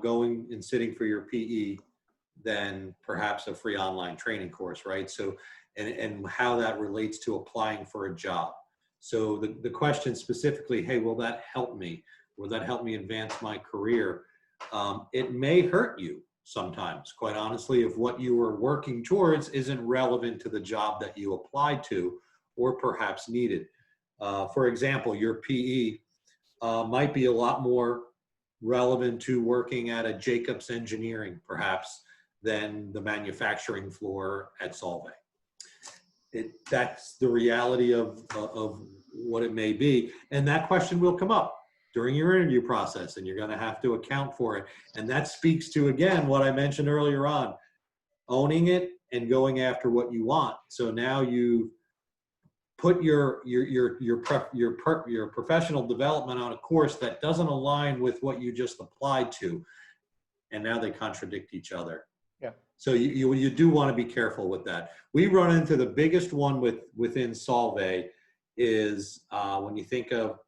Speaker 5: going and sitting for your PE than perhaps a free online training course, right? So, and how that relates to applying for a job. So the question specifically, hey, will that help me? Will that help me advance my career? It may hurt you sometimes, quite honestly, if what you were working towards isn't relevant to the job that you applied to or perhaps needed. For example, your PE might be a lot more relevant to working at a Jacobs Engineering, perhaps, than the manufacturing floor at Solvay. That's the reality of what it may be. And that question will come up during your interview process, and you're going to have to account for it. And that speaks to, again, what I mentioned earlier on, owning it and going after what you want. So now you put your professional development on a course that doesn't align with what you just applied to, and now they contradict each other.
Speaker 4: Yeah.
Speaker 5: So you do want to be careful with that. We run into the biggest one within Solvay is when you think of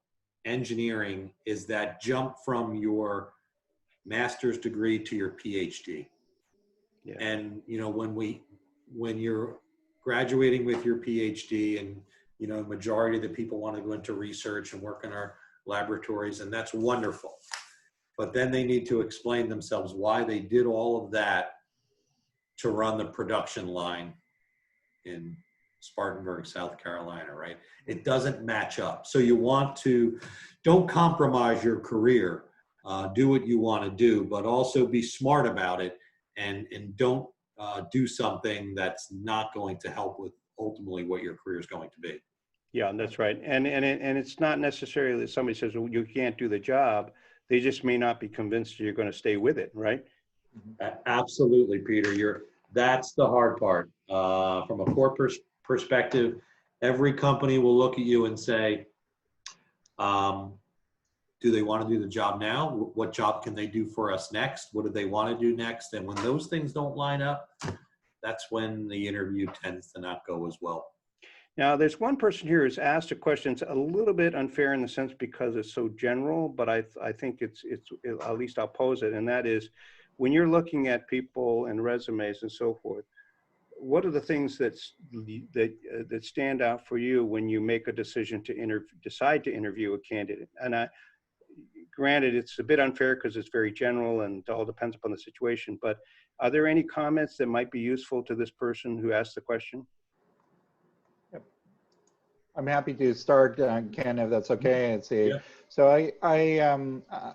Speaker 5: engineering, is that jump from your master's degree to your PhD. Yeah. And when you're graduating with your PhD, and majority of the people want to go into research and work in our laboratories, and that's wonderful. But then they need to explain themselves why they did all of that to run the production line in Spartanburg, South Carolina, right? It doesn't match up. So you want to, don't compromise your career, do what you want to do, but also be smart about it, and don't do something that's not going to help with ultimately what your career is going to be.
Speaker 1: Yeah, that's right. And it's not necessarily that somebody says, well, you can't do the job. They just may not be convinced you're going to stay with it, right?
Speaker 5: Absolutely, Peter. That's the hard part. From a core perspective, every company will look at you and say, do they want to do the job now? What job can they do for us next? What do they want to do next? And when those things don't line up, that's when the interview tends to not go as well.
Speaker 1: Now, there's one person here who's asked a question. It's a little bit unfair in the sense because it's so general, but I think it's at least I'll pose it, and that is, when you're looking at people and resumes and so forth, what are the things that stand out for you when you make a decision to decide to interview a candidate? And granted, it's a bit unfair because it's very general and it all depends upon the situation, but are there any comments that might be useful to this person who asked the question?
Speaker 4: I'm happy to start, Ken, if that's okay. So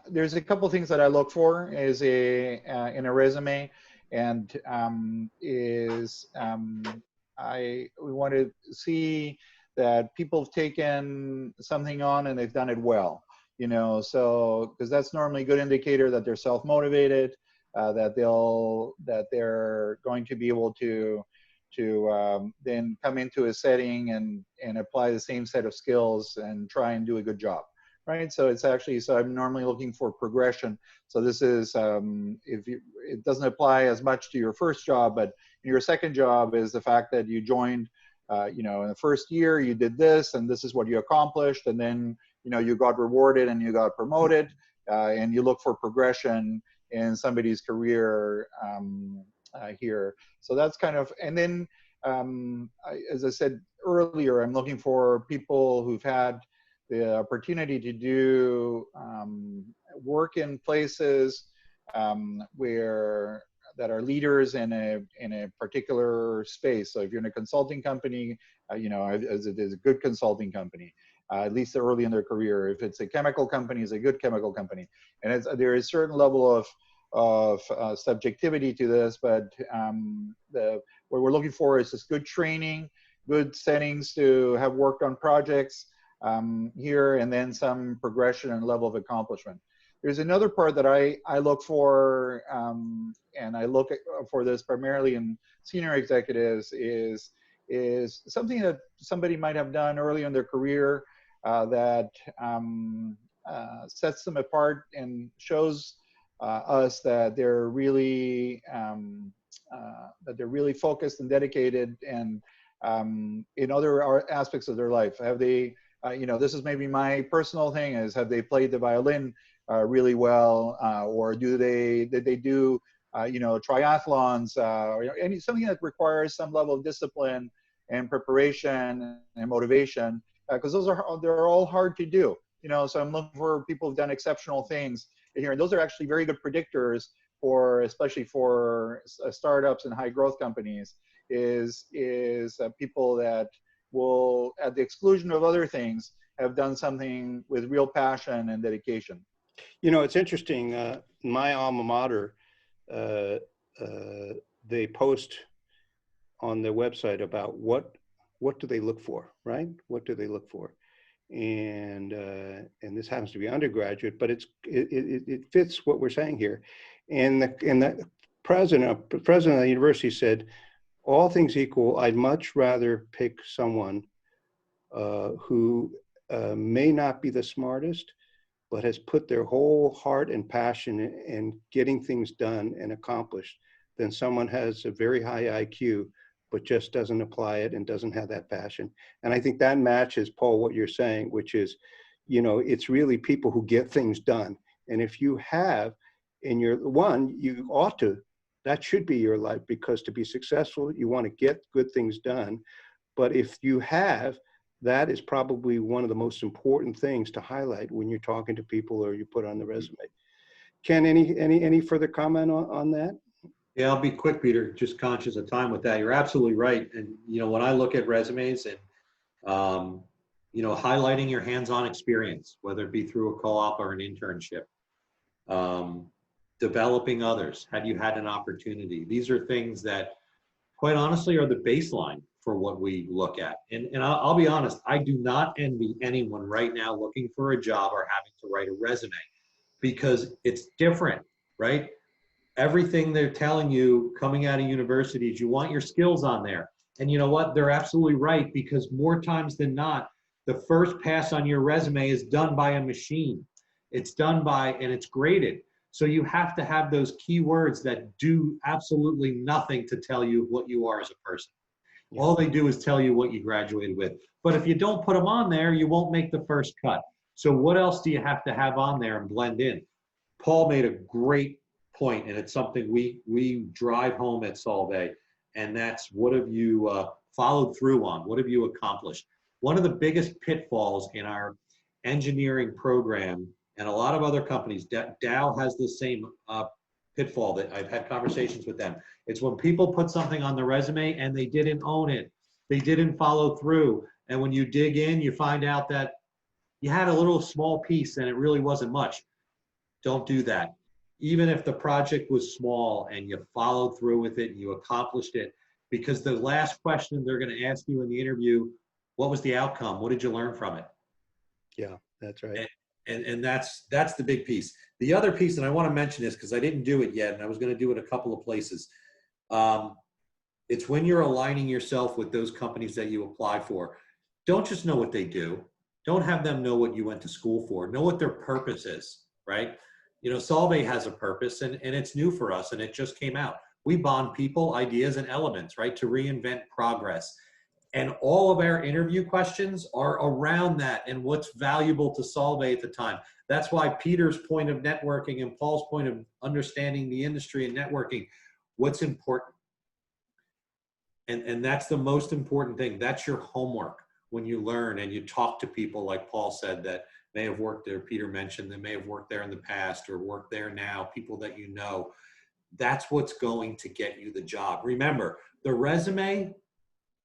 Speaker 4: there's a couple things that I look for in a resume, and we want to see that people have taken something on and they've done it well, you know, so because that's normally a good indicator that they're self-motivated, that they're going to be able to then come into a setting and apply the same set of skills and try and do a good job, right? So it's actually, so I'm normally looking for progression. So this is, it doesn't apply as much to your first job, but your second job is the fact that you joined, you know, in the first year you did this and this is what you accomplished, and then, you know, you got rewarded and you got promoted, and you look for progression in somebody's career here. So that's kind of, and then as I said earlier, I'm looking for people who've had the opportunity to do work in places where that are leaders in a particular space. So if you're in a consulting company, you know, as it is a good consulting company, at least early in their career. If it's a chemical company, it's a good chemical company, and there is a certain level of subjectivity to this, but what we're looking for is just good training, good settings to have worked on projects here, and then some progression and level of accomplishment. There's another part that I look for, and I look for this primarily in senior executives, is something that somebody might have done early in their career that sets them apart and shows us that they're really focused and dedicated, and in other aspects of their life. Have they, you know, this is maybe my personal thing, is have they played the violin really well, or did they do you know, triathlons, or you know, something that requires some level of discipline and preparation and motivation, because they're all hard to do, you know. So I'm looking for people who've done exceptional things here, and those are actually very good predictors for, especially for startups and high growth companies, is people that will, at the exclusion of other things, have done something with real passion and dedication.
Speaker 1: You know, it's interesting. My alma mater, they post on their website about what do they look for, right? What do they look for? And this happens to be undergraduate, but it fits what we're saying here. And the president of the university said, all things equal, I'd much rather pick someone who may not be the smartest, but has put their whole heart and passion in getting things done and accomplished, than someone has a very high IQ, but just doesn't apply it and doesn't have that passion. And I think that matches, Paul, what you're saying, which is, you know, it's really people who get things done. And if you have in your one, you ought to, that should be your life, because to be successful, you want to get good things done. But if you have, that is probably one of the most important things to highlight when you're talking to people or you put on the resume. Ken, any further comment on that?
Speaker 5: Yeah, I'll be quick, Peter, just conscious of time with that. You're absolutely right. And, you know, when I look at resumes and, you know, highlighting your hands-on experience, whether it be through a co-op or an internship, developing others, have you had an opportunity? These are things that, quite honestly, are the baseline for what we look at. And I'll be honest, I do not envy anyone right now looking for a job or having to write a resume, because it's different, right? Everything they're telling you coming out of universities, you want your skills on there. And you know what? They're absolutely right, because more times than not, the first pass on your resume is done by a machine. It's done by, and it's graded. So you have to have those keywords that do absolutely nothing to tell you what you are as a person. Yeah. All they do is tell you what you graduated with. But if you don't put them on there, you won't make the first cut. So what else do you have to have on there and blend in? Paul made a great point, and it's something we drive home at Solvay, and that's, what have you followed through on? What have you accomplished? One of the biggest pitfalls in our engineering program, and a lot of other companies, Dow has the same pitfall, that I've had conversations with them. It's when people put something on the resume and they didn't own it. They didn't follow through. And when you dig in, you find out that you had a little small piece and it really wasn't much. Don't do that. Even if the project was small and you followed through with it and you accomplished it, because the last question they're going to ask you in the interview, What was the outcome? What did you learn from it?
Speaker 1: Yeah, that's right.
Speaker 5: And that's the big piece. The other piece, and I want to mention this because I didn't do it yet, and I was going to do it a couple of places. It's when you're aligning yourself with those companies that you apply for. Don't just know what they do. Don't have them know what you went to school for. Know what their purpose is, right? You know, Solvay has a purpose, and it's new for us, and it just came out. We bond people, ideas, and elements, right, to reinvent progress. And all of our interview questions are around that and what's valuable to Solvay at the time. That's why Peter's point of networking and Paul's point of understanding the industry and networking, what's important. And that's the most important thing. That's your homework when you learn and you talk to people, like Paul said, that may have worked there. Peter mentioned that may have worked there in the past or work there now, people that you know. That's what's going to get you the job. Remember, the resume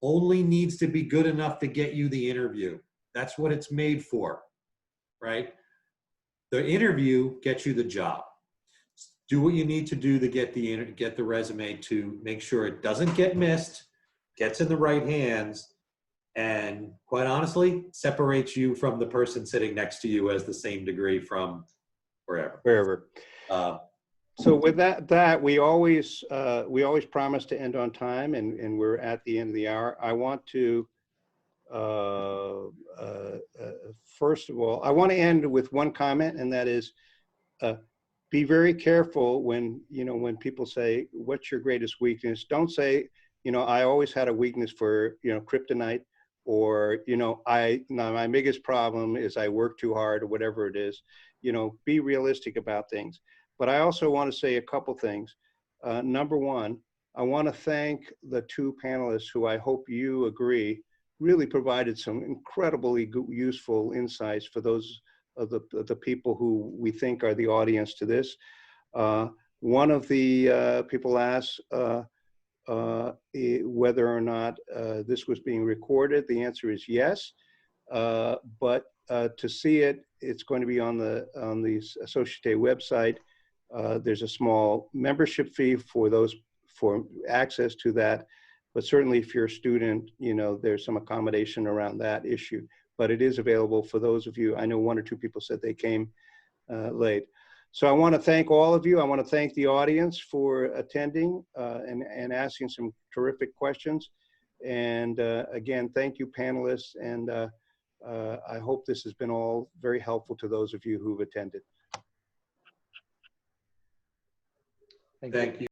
Speaker 5: only needs to be good enough to get you the interview. That's what it's made for, right? The interview gets you the job. Do what you need to do to get the resume to make sure it doesn't get missed, gets in the right hands, and quite honestly, separates you from the person sitting next to you as the same degree from wherever.
Speaker 1: So with that we always promise to end on time, and we're at the end of the hour. I want to first of all, I want to end with one comment, and that is, be very careful when people say, "What's your greatest weakness?" Don't say, "I always had a weakness for kryptonite," or my biggest problem is I work too hard," or whatever it is. Be realistic about things. But I also want to say a couple things. Number one, I want to thank the two panelists who, I hope you agree, really provided some incredibly useful insights for those of the people who we think are the audience to this. One of the people asked whether or not this was being recorded. The answer is yes, but to see it, it's going to be on the Societe website. There's a small membership fee for access to that, but certainly if you're a student, there's some accommodation around that issue. But it is available for those of you. I know one or two people said they came late. So I want to thank all of you. I want to thank the audience for attending and asking some terrific questions. And again, thank you, panelists. And I hope this has been all very helpful to those of you who've attended.
Speaker 3: Thank you.
Speaker 5: Thank you.